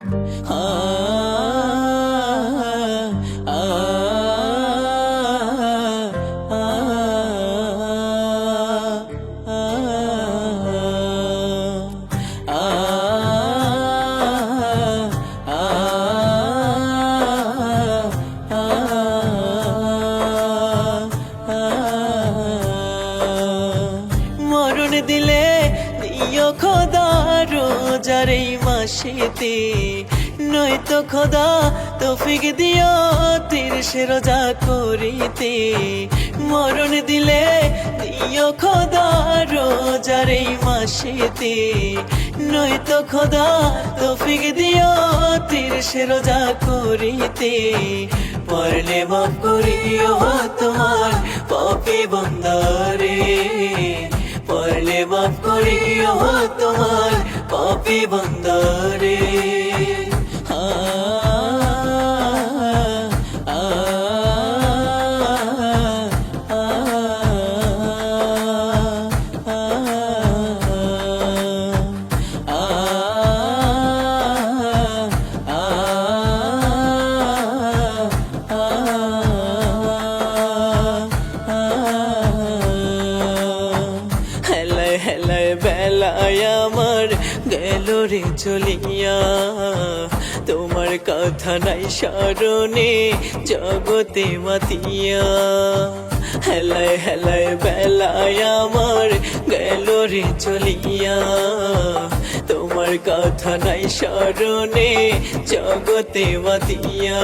মরণ দিলে দিও খোদা রোজার এই মাসেতে, নয়তো খোদা তৌফিক দিও 30 রোজা করিতে। মরণ দিলে দিও খোদা রোজার এই মাসেতে, নয়তো খোদা তৌফিক দিও 30 রোজা করিতে। পড়লে মাফ করিও তোমার পাপী বান্দারে, পড়লে মাফ করিও তোমার পাপী বান্দারে। হেলায় বেলায় আমার গেল রে চলিয়া, তোমার কথা নাই স্মরণে জগতে মাতিয়া। হেলায় বেলায় আমার গেল রে চলিয়া, তোমার কথা নাই স্মরণে জগতে মাতিয়া।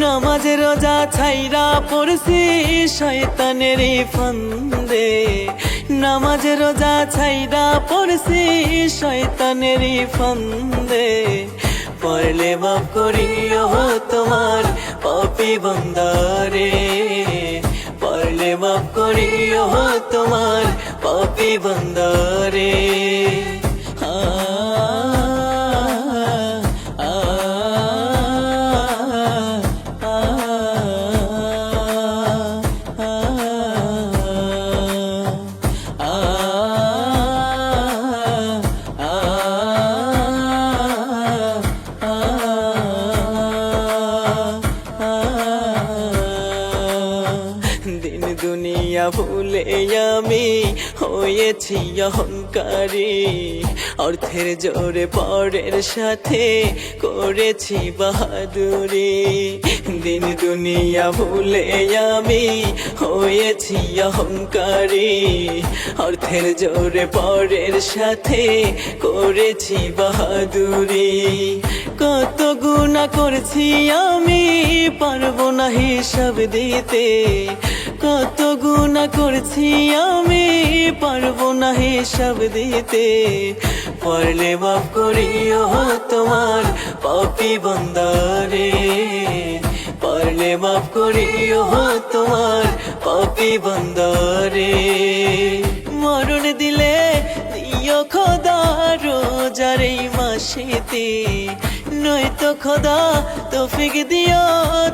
নামাজ রোজা ছাইরা পড়ছি শয়তানের ফান্দে, নামাজ রোজা ছাইরা পড়ছি শয়তানের ফান্দে। পড়লে মাফ করিও তোমার পাপী বান্দারে, পড়লে মাফ করিও তোমার পাপী বান্দারে। দিন দুনিয়া ভুলে আমি হয়েছি অহংকারী, অর্থের জোরে পরের সাথে করেছি বাহাদুরি। দিন দুনিয়া ভুলে আমি হয়েছি অহংকারী, অর্থের জোরে পরের সাথে করেছি বাহাদুরি। কত গুনাহ করছি আমি পারবো না হিসাব দিতে, কত গুনাহ করছি আমি পারবো না হিসাব দিতে। পড়লে মাফ করিও তোমার পাপী বান্দারে, পড়লে মাফ করিও তোমার পাপী বান্দারে। মরণ দিলে দিও খোদা রোজার এই মাসেতে, নয়তো খোদা তৌফিক দিও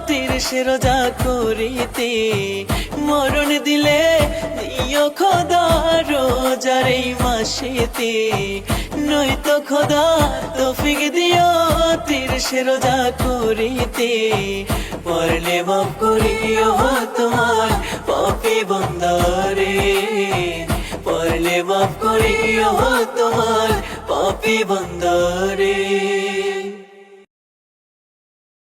30 রোজা করিতে। মরণ দিলে দিও খোদা রোজার এই মাসেতে, নয়তো খোদা তৌফিক দিও 30 রোজা করিতে। পড়লে মাফ করিও তোমার পাপী বান্দারে, পড়লে মাফ করিও তোমার পাপী বান্দারে।